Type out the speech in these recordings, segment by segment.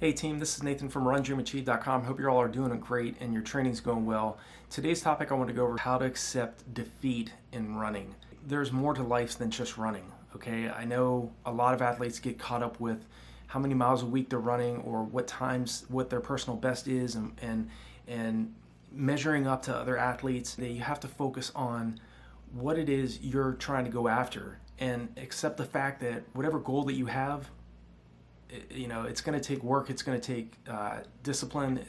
Hey team, this is Nathan from RunDreamAchieve.com. Hope you all are doing great and your training's going well. Today's topic I want to go over how to accept defeat in running. There's more to life than just running, okay? I know a lot of athletes get caught up with how many miles a week they're running or what their personal best is and measuring up to other athletes. You have to focus on what it is you're trying to go after and accept the fact that whatever goal that you have, it's going to take work, it's going to take discipline,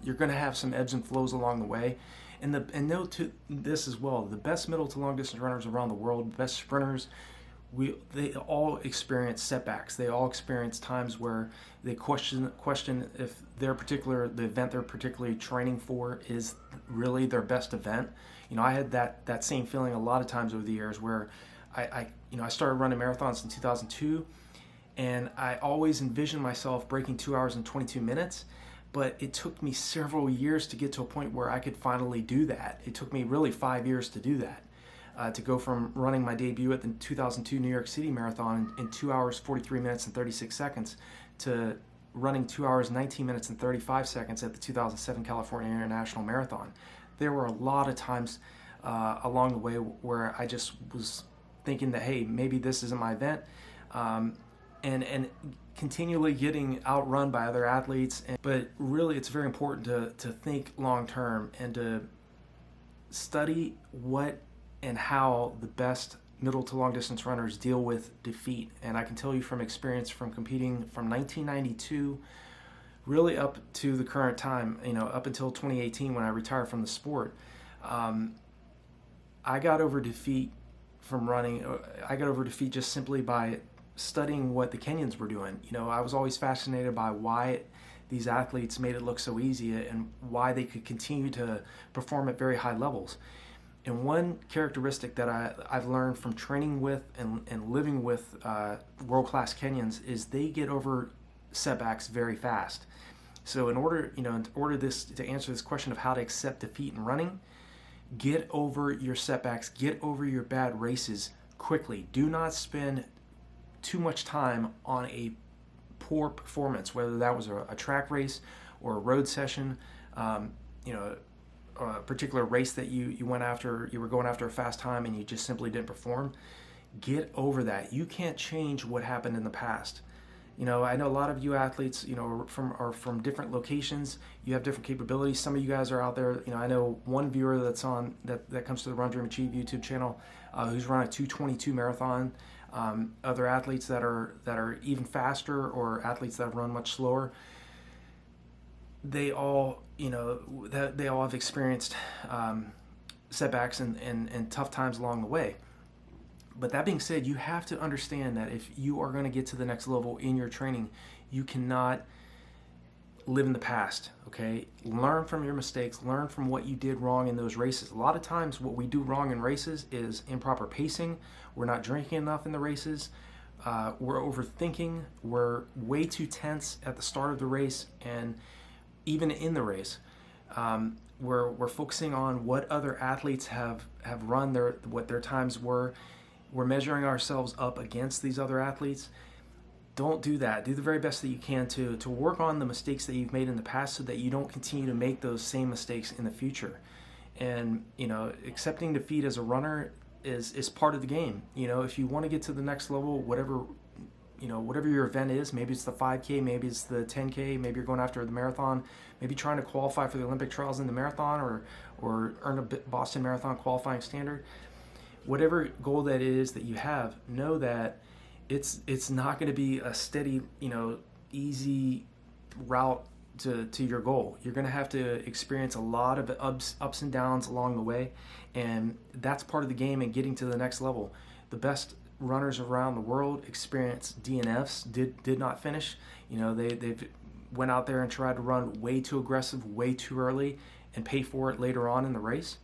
you're going to have some ebbs and flows along the way. And note to this as well, the best middle to long distance runners around the world, the best sprinters, they all experience setbacks. They all experience times where they question if the event they're particularly training for is really their best event. I had that same feeling a lot of times over the years where I started running marathons in 2002. And I always envisioned myself breaking 2 hours and 22 minutes, but it took me several years to get to a point where I could finally do that. It took me really 5 years to do that, to go from running my debut at the 2002 New York City Marathon in 2 hours, 43 minutes and 36 seconds to running 2 hours, 19 minutes and 35 seconds at the 2007 California International Marathon. There were a lot of times along the way where I just was thinking that, hey, maybe this isn't my event. And continually getting outrun by other athletes. But really it's very important to think long term and to study what and how the best middle to long distance runners deal with defeat. And I can tell you from experience from competing from 1992 really up to the current time, up until 2018 when I retired from the sport, I got over defeat from running. I got over defeat just simply by studying what the Kenyans were doing. I was always fascinated by why these athletes made it look so easy and why they could continue to perform at very high levels. And one characteristic that I've learned from training with and living with world-class Kenyans is they get over setbacks very fast. So to answer this question of how to accept defeat in running, get over your setbacks, get over your bad races quickly. Do not spend too much time on a poor performance, whether that was a track race or a road session, a particular race that you went after, you were going after a fast time and you just simply didn't perform. Get over that. You can't change what happened in the past. I know a lot of you athletes, are from different locations. You have different capabilities. Some of you guys are out there. I know one viewer that's on that comes to the RunDreamAchieve YouTube channel, who's run a 2:22 marathon. Other athletes that are even faster, or athletes that run much slower. They all, they all have experienced setbacks and tough times along the way. But that being said, you have to understand that if you are going to get to the next level in your training, you cannot live in the past, okay? Learn from your mistakes, learn from what you did wrong in those races. A lot of times what we do wrong in races is improper pacing. We're not drinking enough in the races. We're overthinking. We're way too tense at the start of the race and even in the race. We're focusing on what other athletes have run, what their times were. We're measuring ourselves up against these other athletes. Don't do that. Do the very best that you can to work on the mistakes that you've made in the past so that you don't continue to make those same mistakes in the future. And, accepting defeat as a runner is part of the game. If you want to get to the next level, whatever your event is, maybe it's the 5K, maybe it's the 10K, maybe you're going after the marathon, maybe trying to qualify for the Olympic trials in the marathon or earn a Boston Marathon qualifying standard. Whatever goal that is that you have, know that it's not going to be a steady, easy route to your goal. You're going to have to experience a lot of ups and downs along the way, and that's part of the game and getting to the next level. The best runners around the world experience DNFs, did not finish. They've went out there and tried to run way too aggressive, way too early, and pay for it later on in the race.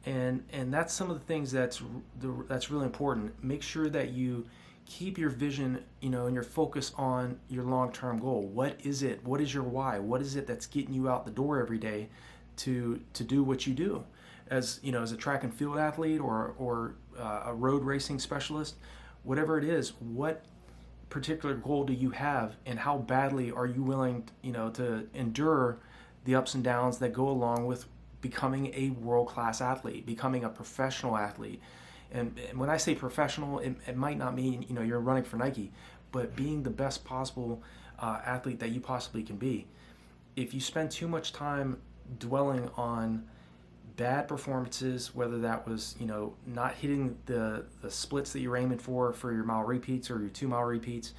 And that's some of the things that's really important. Make sure that you keep your vision, and your focus on your long-term goal. What is it? What is your why? What is it that's getting you out the door every day to do what you do? As as a track and field athlete or a road racing specialist, whatever it is, what particular goal do you have, and how badly are you willing, to endure the ups and downs that go along with becoming a world-class athlete, becoming a professional athlete. And when I say professional, it might not mean you're running for Nike, but being the best possible athlete that you possibly can be. If you spend too much time dwelling on bad performances, whether that was not hitting the splits that you're aiming for your mile repeats or your 2 mile repeats,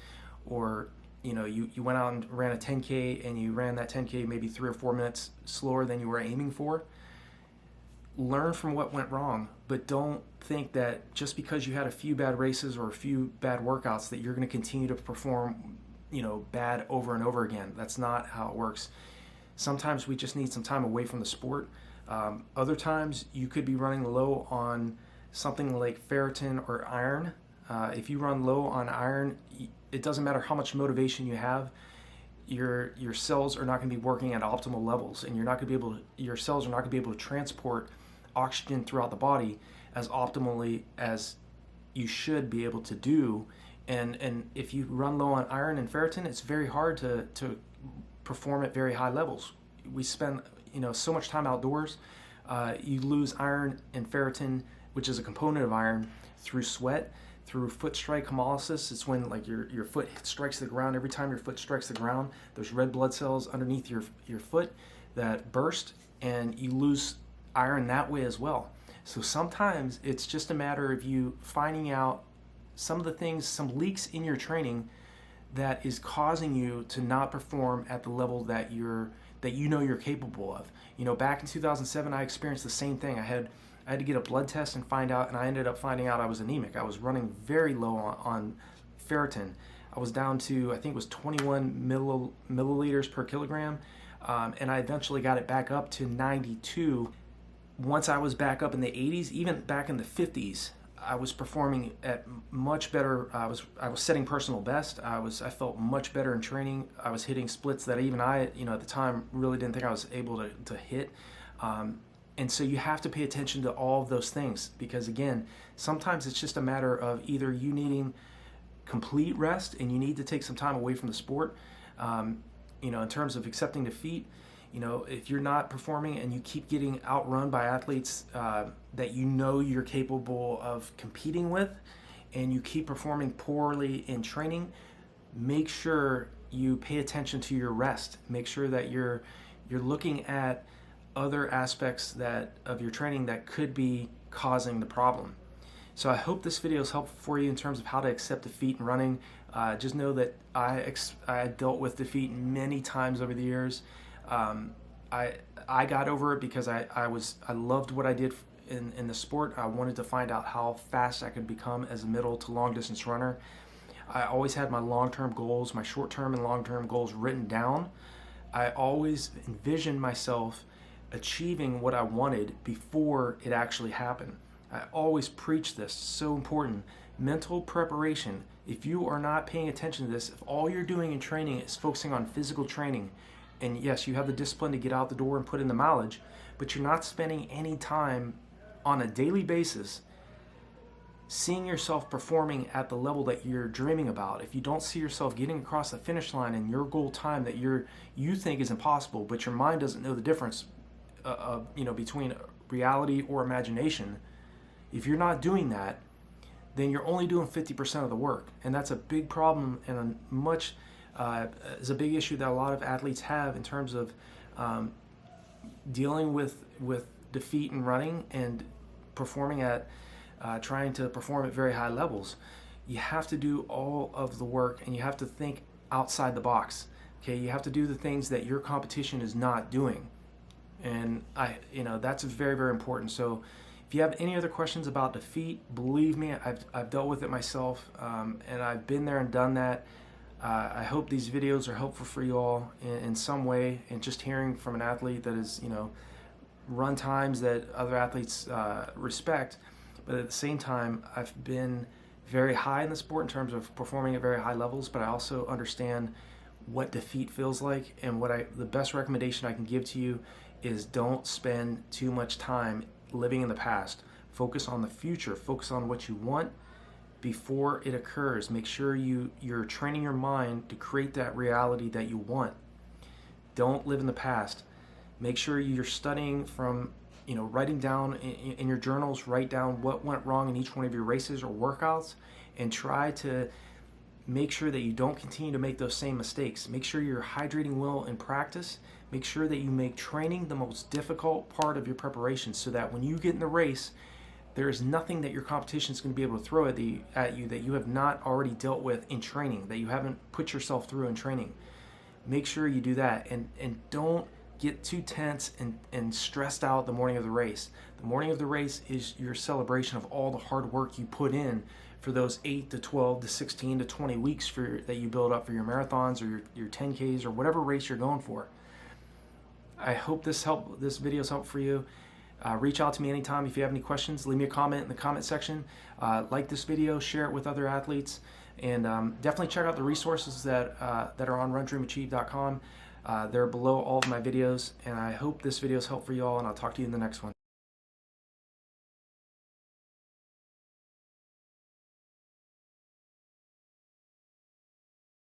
or you went out and ran a 10K and you ran that 10K maybe 3 or 4 minutes slower than you were aiming for, learn from what went wrong, but don't think that just because you had a few bad races or a few bad workouts that you're going to continue to perform bad over and over again. That's not how it works. Sometimes we just need some time away from the sport. Other times you could be running low on something like ferritin or iron. If you run low on iron, it doesn't matter how much motivation you have, your cells are not going to be working at optimal levels, and your cells are not going to be able to transport oxygen throughout the body as optimally as you should be able to do. And if you run low on iron and ferritin, it's very hard to perform at very high levels. We spend so much time outdoors. You lose iron and ferritin, which is a component of iron, through sweat, through foot strike hemolysis. It's when your foot strikes the ground. Every time your foot strikes the ground, there's red blood cells underneath your foot that burst, and you lose iron that way as well. So sometimes it's just a matter of you finding out some of the things, some leaks in your training that is causing you to not perform at the level that you're capable of. Back in 2007, I experienced the same thing. I had to get a blood test and I ended up finding out I was anemic. I was running very low on ferritin. I was down to, I think it was 21 milliliters per kilogram, and I eventually got it back up to 92. Once I was back up in the 80s, even back in the 50s, I was performing at much better. I was setting personal best. I felt much better in training. I was hitting splits that even I, at the time, really didn't think I was able to hit. And so you have to pay attention to all of those things, because again, sometimes it's just a matter of either you needing complete rest and you need to take some time away from the sport. In terms of accepting defeat, if you're not performing and you keep getting outrun by athletes that you're capable of competing with, and you keep performing poorly in training, make sure you pay attention to your rest. Make sure that you're looking at other aspects of your training that could be causing the problem. So I hope this video is helpful for you in terms of how to accept defeat in running. Just know that I dealt with defeat many times over the years. I got over it because I loved what I did in the sport. I wanted to find out how fast I could become as a middle to long distance runner. I always had my long-term goals, my short-term and long-term goals written down. I always envisioned myself achieving what I wanted before it actually happened. I always preach this, so important. Mental preparation. If you are not paying attention to this, if all you're doing in training is focusing on physical training, and yes, you have the discipline to get out the door and put in the mileage, but you're not spending any time on a daily basis seeing yourself performing at the level that you're dreaming about. If you don't see yourself getting across the finish line in your goal time that you think is impossible, but your mind doesn't know the difference between reality or imagination, if you're not doing that, then you're only doing 50% of the work. And that's a big problem, and is a big issue that a lot of athletes have in terms of dealing with defeat in running and performing trying to perform at very high levels. You have to do all of the work, and you have to think outside the box. Okay, you have to do the things that your competition is not doing, and that's very, very important. So if you have any other questions about defeat, believe me, I've dealt with it myself, and I've been there and done that. I hope these videos are helpful for you all in some way, and just hearing from an athlete that is, run times that other athletes respect, but at the same time, I've been very high in the sport in terms of performing at very high levels, but I also understand what defeat feels like, and the best recommendation I can give to you is don't spend too much time living in the past. Focus on the future, focus on what you want, before it occurs. Make sure you're training your mind to create that reality that you want. Don't live in the past. Make sure you're studying from, writing down in your journals, write down what went wrong in each one of your races or workouts, and try to make sure that you don't continue to make those same mistakes. Make sure you're hydrating well in practice. Make sure that you make training the most difficult part of your preparation, so that when you get in the race, there is nothing that your competition is going to be able to throw at you that you have not already dealt with in training, that you haven't put yourself through in training. Make sure you do that, and don't get too tense and stressed out the morning of the race. The morning of the race is your celebration of all the hard work you put in for those 8 to 12 to 16 to 20 weeks that you build up for your marathons or your 10Ks or whatever race you're going for. I hope this video's helped for you. Reach out to me anytime if you have any questions. Leave me a comment in the comment section. Like this video, share it with other athletes, and definitely check out the resources that are on RunDreamAchieve.com. They're below all of my videos, and I hope this video has helped for you all, and I'll talk to you in the next one.